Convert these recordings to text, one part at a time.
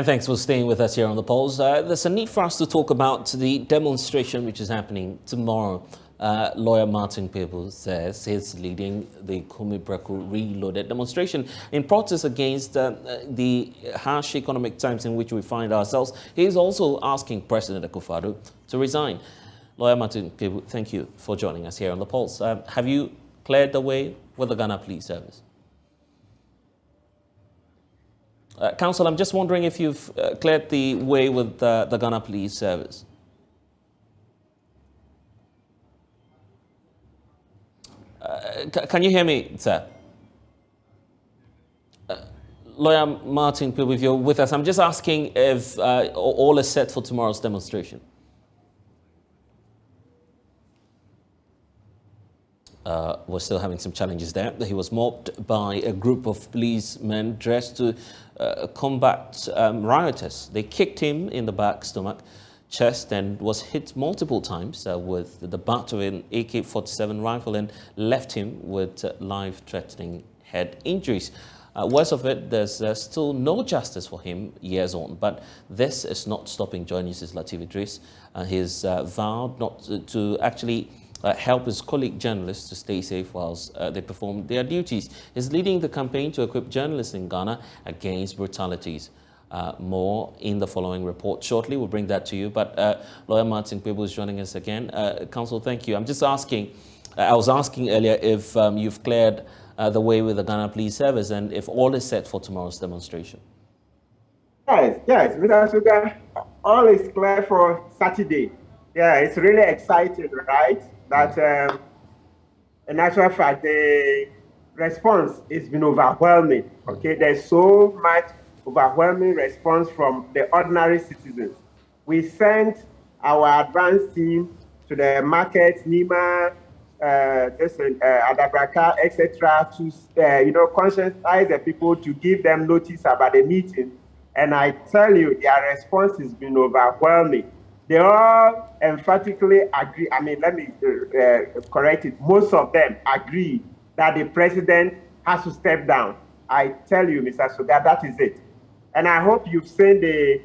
And thanks for staying with us here on The Pulse. There's a need for us to talk about the demonstration which is happening tomorrow. Lawyer Martin Kpebu says he's leading the preko Reloaded demonstration in protest against the harsh economic times in which we find ourselves. He's also asking President Akufo-Addo to resign. Lawyer Martin Kpebu, thank you for joining us here on The Pulse. Have you cleared the way with the Ghana Police Service? Counsel, I'm just wondering if you've cleared the way with the Ghana Police Service. Can you hear me, sir? Lawyer Martin Kpebu, if you're with us, I'm just asking if all is set for tomorrow's demonstration. We're still having some challenges there. He was mobbed by a group of policemen dressed to combat rioters. They kicked him in the back, stomach, chest, and was hit multiple times with the butt of an AK-47 rifle and left him with life-threatening head injuries. Worst of it, there's still no justice for him years on, but this is not stopping JoyNews' Latif Idris. He's vowed not to actually help his colleague journalists to stay safe whilst they perform their duties. He's leading the campaign to equip journalists in Ghana against brutalities. More in the following report shortly. We'll bring that to you. But Lawyer Martin Kpebu is joining us again. Counsel, thank you. I'm just asking, I was asking earlier if you've cleared the way with the Ghana Police Service and if all is set for tomorrow's demonstration. Yes, Mr. Sogah, all is clear for Saturday. Yeah, it's really exciting, right? That in actual fact, the response has been overwhelming. Okay, there's so much overwhelming response from the ordinary citizens. We sent our advanced team to the markets, Nima, Adabraka, etc., to conscientize the people, to give them notice about the meeting. And I tell you, their response has been overwhelming. They all emphatically agree. I mean, let me correct it. Most of them agree that the president has to step down. I tell you, Mr. Sogah, that is it. And I hope you've seen the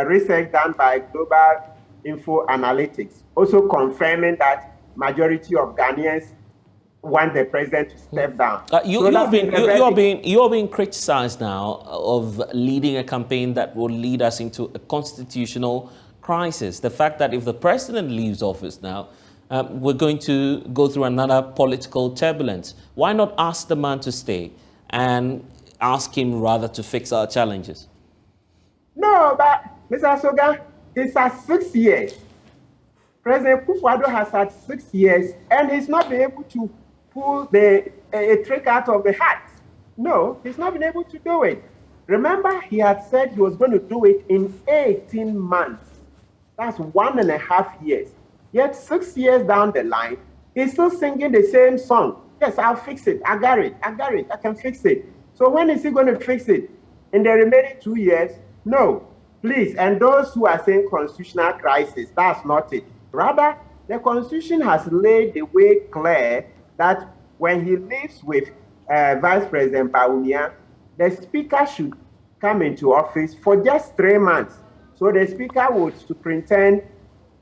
research done by Global Info Analytics, also confirming that majority of Ghanaians want the president to step down. You're being criticized now of leading a campaign that will lead us into a constitutional crisis. The fact that if the president leaves office now, we're going to go through another political turbulence. Why not ask the man to stay and ask him rather to fix our challenges? No, but Mr. Sogah, it's at 6 years. President Akufo-Addo has had 6 years and he's not been able to pull a trick out of the hat. No, he's not been able to do it. Remember, he had said he was going to do it in 18 months. That's 1.5 years. Yet 6 years down the line, he's still singing the same song. Yes, I'll fix it. I got it. I can fix it. So when is he going to fix it? In the remaining 2 years? No, please. And those who are saying constitutional crisis, that's not it. Rather, the Constitution has laid the way clear that when he lives with Vice President Bawumia, the Speaker should come into office for just 3 months. So the Speaker would superintend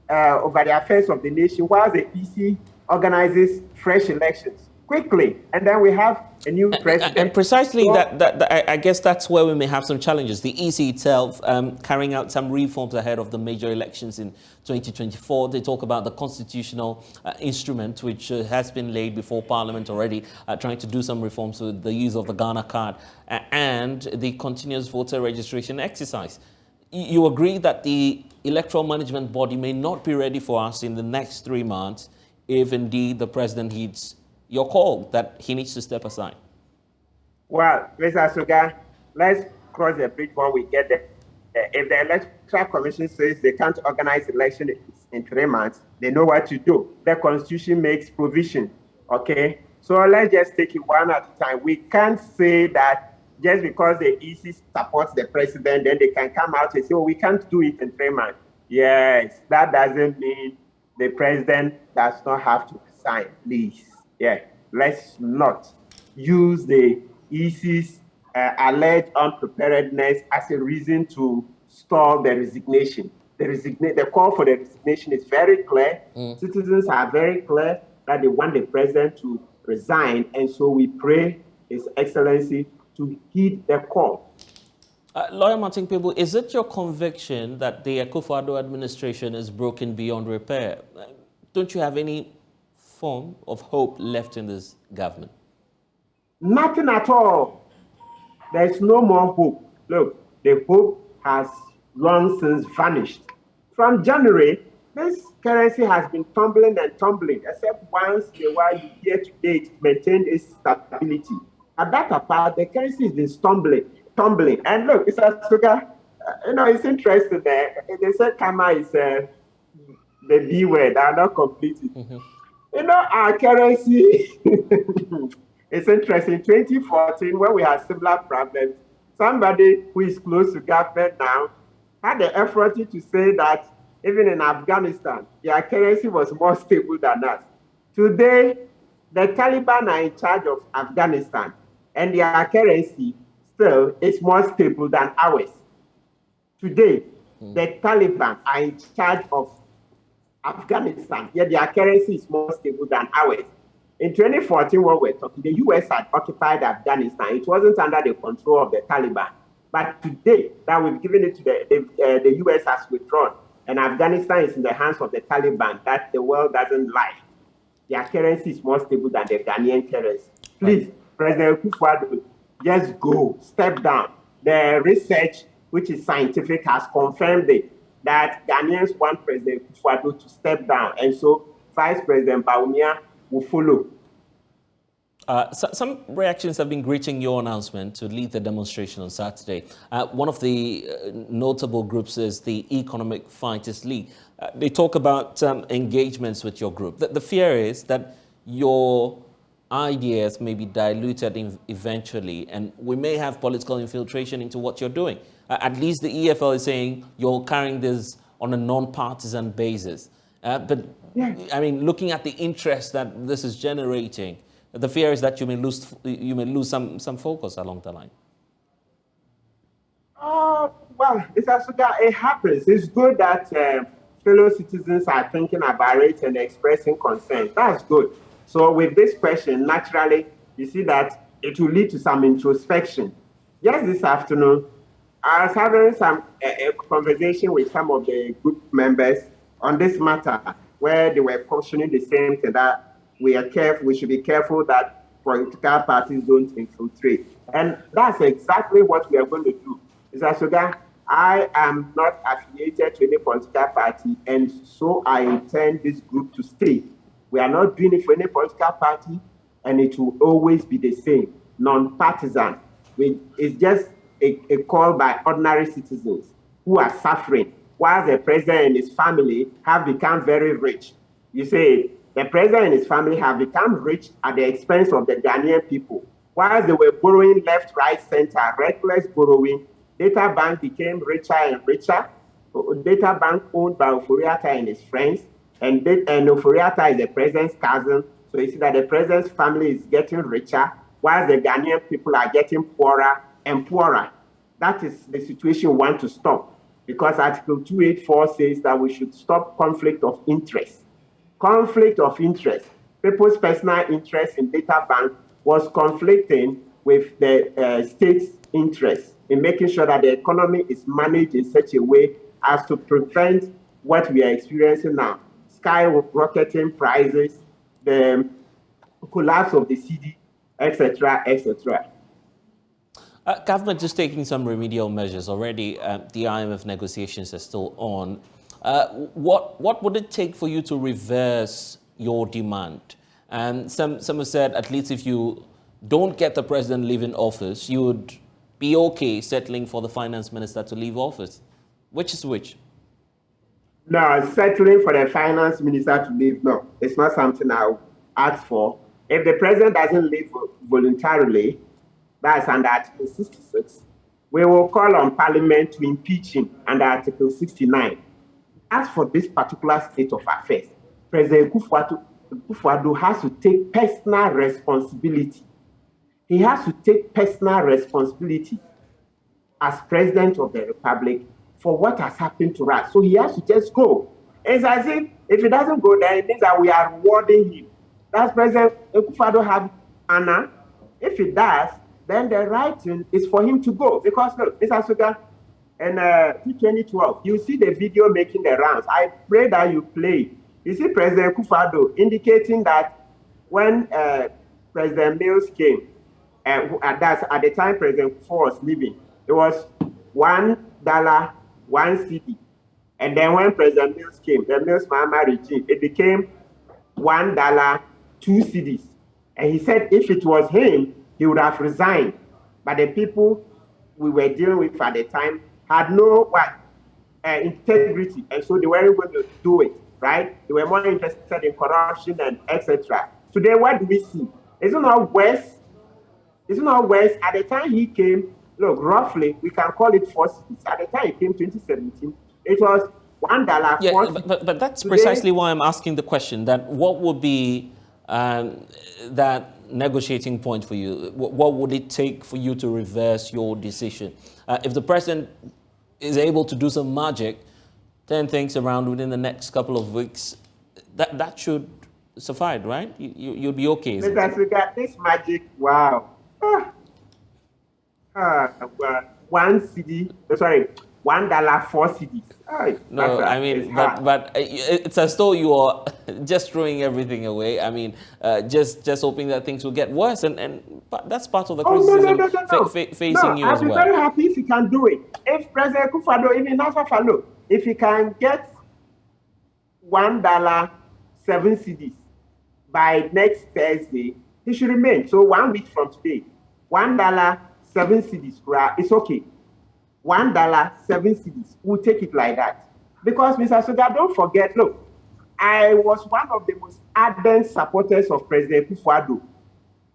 over the affairs of the nation while the EC organizes fresh elections quickly, and then we have a new president. And precisely so, I guess that's where we may have some challenges. The EC itself carrying out some reforms ahead of the major elections in 2024. They talk about the constitutional instrument, which has been laid before Parliament already, trying to do some reforms with the use of the Ghana card and the continuous voter registration exercise. You agree that the electoral management body may not be ready for us in the next 3 months if indeed the president heeds your call that he needs to step aside? Well, Mr. Sogah, let's cross the bridge when we get there. If the Electoral Commission says they can't organize election in 3 months, they know what to do. The Constitution makes provision, okay? So let's just take it one at a time. We can't say that just because the EC supports the president, then they can come out and say, oh, we can't do it in 3 months. Yes, that doesn't mean the president does not have to resign, please. Yeah, let's not use the EC's alleged unpreparedness as a reason to stall the resignation. The call for the resignation is very clear. Citizens are very clear that they want the president to resign, and so we pray His Excellency to heed the call. Lawyer Martin Kpebu, is it your conviction that the Akufo-Addo administration is broken beyond repair? Don't you have any form of hope left in this government? Nothing at all. There's no more hope. Look, the hope has long since vanished. From January, this currency has been tumbling and tumbling, except once in a while, year to date, maintained its stability. At that apart, the currency has been tumbling. And look, Mr. Sogah, it's interesting there. They said karma is the B word, are not completed. Our currency, it's interesting. In 2014, when we had similar problems, somebody who is close to government now had the effort to say that even in Afghanistan, their currency was more stable than us. Today, the Taliban are in charge of Afghanistan, and their currency still is more stable than ours. Today, the Taliban are in charge of Afghanistan, yet their currency is more stable than ours. In 2014, when we're talking, the U.S. had occupied Afghanistan. It wasn't under the control of the Taliban. But today, that we've given it to the U.S. has withdrawn, and Afghanistan is in the hands of the Taliban, that the world doesn't like. Their currency is more stable than the Ghanaian currency. Please, President Akufo-Addo, just go, step down. The research, which is scientific, has confirmed it, that Ghanaians want President Akufo-Addo to step down, and so Vice President Bawumia will follow. Some reactions have been greeting your announcement to lead the demonstration on Saturday. One of the notable groups is the Economic Fighters League. They talk about engagements with your group. The fear is that your ideas may be diluted eventually, and we may have political infiltration into what you're doing. At least the EFL is saying you're carrying this on a non-partisan basis. But I mean, looking at the interest that this is generating, the fear is that you may lose some focus along the line. Well, it happens. It's good that fellow citizens are thinking about it and expressing concern. That's good. So with this question, naturally, you see that it will lead to some introspection. Just this afternoon, I was having a conversation with some of the group members on this matter, where they were cautioning the same thing, that we should be careful that political parties don't infiltrate. And that's exactly what we are going to do. Mr. Sogah, I am not affiliated to any political party, and so I intend this group to stay. We are not doing it for any political party, and it will always be the same, non-partisan. It's just a call by ordinary citizens who are suffering, while the president and his family have become very rich. You say, the president and his family have become rich at the expense of the Ghanaian people. While they were borrowing left, right, center, reckless borrowing, Data Bank became richer and richer. Data Bank owned by Oforiatta and his friends, and Oforiatta is the president's cousin. So you see that the president's family is getting richer, while the Ghanaian people are getting poorer and poorer. That is the situation we want to stop, because Article 284 says that we should stop conflict of interest. Conflict of interest. People's personal interest in Data Bank was conflicting with the state's interest in making sure that the economy is managed in such a way as to prevent what we are experiencing now. Skyrocketing prices, the collapse of the cedi, etc., etc. Government is taking some remedial measures already. The IMF negotiations are still on. What would it take for you to reverse your demand? And some have said, at least if you don't get the president leaving office, you would be okay settling for the finance minister to leave office. Which is which? No, settling for the finance minister to leave, no. It's not something I'll ask for. If the president doesn't leave voluntarily, that's under Article 66, we will call on Parliament to impeach him under Article 69. As for this particular state of affairs, President Akufo-Addo has to take personal responsibility he has to take personal responsibility as president of the republic for what has happened to us. So he has to just go. It's as if he doesn't go there, it means that we are rewarding him. That's President Akufo-Addo have honor. If he does, then the right thing is for him to go. Because look, Mr. Sogah, in 2012, you see the video making the rounds. I pray that you play. You see President Akufo-Addo indicating that when President Mills came, that's at the time President Akufo was leaving, it was $1, 1 cedi. And then when President Mills came, the Mills Mahama regime, it became $1, 2 cedis. And he said if it was him, he would have resigned. But the people we were dealing with at the time had no integrity, and so they weren't going to do it, right? They were more interested in corruption and etc. Today, what do we see? Is it not worse? Is it not worse? At the time he came, look, roughly, we can call it 4 cedis. At the time he came, 2017, it was $1. Yeah, but that's today, precisely why I'm asking the question, that what would be that negotiating point for you? What would it take for you to reverse your decision? If the president is able to do some magic, turn things around within the next couple of weeks, that should suffice, right? You'll be okay. Mr. Sogah, this magic, wow. 1 cedi, sorry, $1, 4 cedis. No, I mean, but it's as though you are just throwing everything away. I mean, just hoping that things will get worse, but that's part of the criticism facing you as well. I'll be very happy if he can do it. If President Akufo-Addo, even Nasa, if he can get $1, 7 cedis by next Thursday, he should remain. So 1 week from today, $1, 7 cedis, it's okay. $1, 7 cedis. We'll take it like that. Because, Mr. Sogah, don't forget, look, I was one of the most ardent supporters of President Akufo-Addo.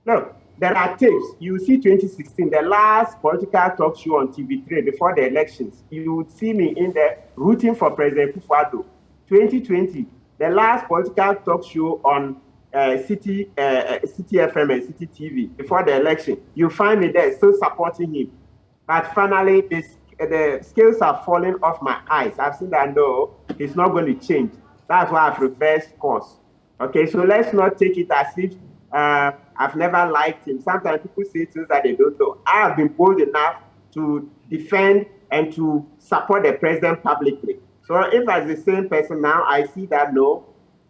Look, there are tapes. You see 2016, the last political talk show on TV3 before the elections. You would see me in there rooting for President Akufo-Addo. 2020, the last political talk show on City FM and City TV before the election. You find me there still supporting him. But finally, the scales are falling off my eyes. I've seen that, no, it's not going to change. That's why I've reversed course. Okay, so let's not take it as if I've never liked him. Sometimes people say things that they don't know. I have been bold enough to defend and to support the president publicly. So if as the same person now, I see that, no,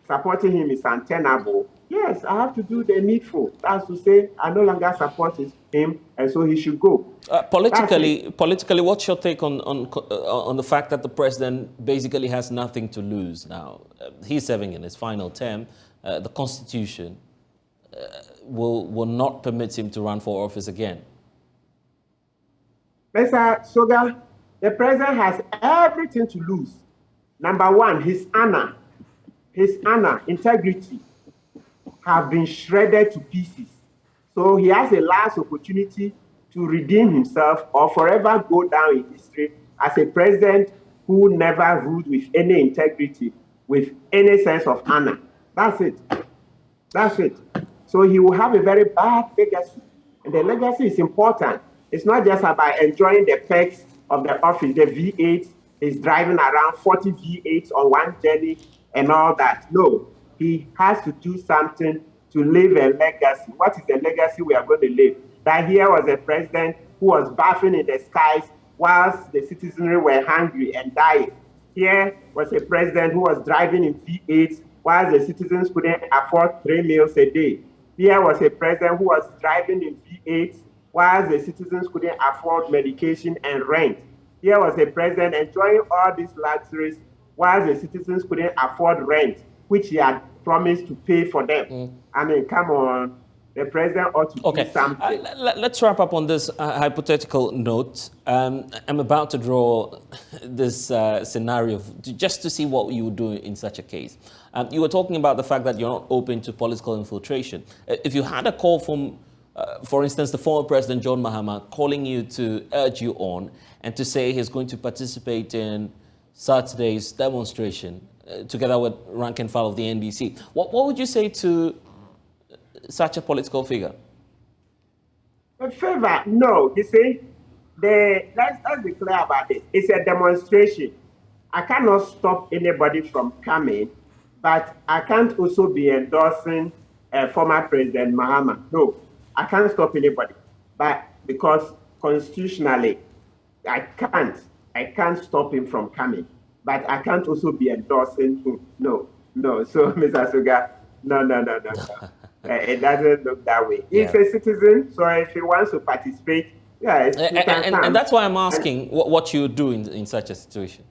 supporting him is untenable, yes, I have to do the needful. That's to say, I no longer support him, and so he should go. Politically, what's your take on the fact that the president basically has nothing to lose now? He's serving in his final term. The Constitution will not permit him to run for office again. Mr. Sogah, the president has everything to lose. Number one, his honor, integrity have been shredded to pieces. So he has a last opportunity to redeem himself or forever go down in history as a president who never ruled with any integrity, with any sense of honor. That's it. That's it. So he will have a very bad legacy. And the legacy is important. It's not just about enjoying the perks of the office, the V8, he's driving around 40 V8s on one journey and all that. No, he has to do something to leave a legacy. What is the legacy we are going to leave? That here was a president who was bathing in the skies whilst the citizenry were hungry and dying. Here was a president who was driving in V8s whilst the citizens couldn't afford 3 meals a day. Here was a president who was driving in V8s whilst the citizens couldn't afford medication and rent. Here was a president enjoying all these luxuries whilst the citizens couldn't afford rent, which he had promised to pay for them. I mean, come on. The president ought to do something. Let's wrap up on this hypothetical note. I'm about to draw this scenario just to see what you would do in such a case. You were talking about the fact that you're not open to political infiltration. If you had a call from, for instance, the former president, John Mahama, calling you to urge you on and to say he's going to participate in Saturday's demonstration together with rank and file of the NDC, what would you say to such a political figure? A favor? No. You see, let's be clear about this. It's a demonstration. I cannot stop anybody from coming, but I can't also be endorsing former President Mahama. No, I can't stop anybody. But because constitutionally, I can't stop him from coming. But I can't also be endorsing him. No. So, Mr. Sogah, no. It doesn't look that way. Yeah. He's a citizen, so if he wants to participate, yes, he can come. And that's why I'm asking what you do in such a situation.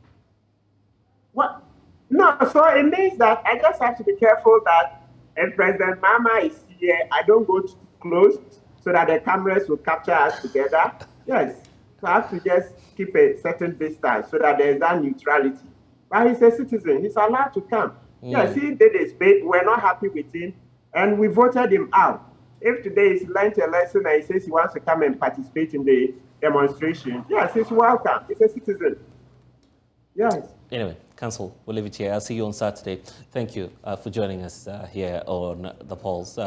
What? No, so it means that I just have to be careful that if President Mama is here, I don't go too close so that the cameras will capture us together. Yes, so I have to just keep a certain distance so that there is that neutrality. But he's a citizen, he's allowed to come. Yes, he did his bit, we're not happy with him, and we voted him out. If today he's learned a lesson and he says he wants to come and participate in the demonstration, yes, he's welcome. He's a citizen. Yes. Anyway, Council, we'll leave it here. I'll see you on Saturday. Thank you for joining us here on The Pulse.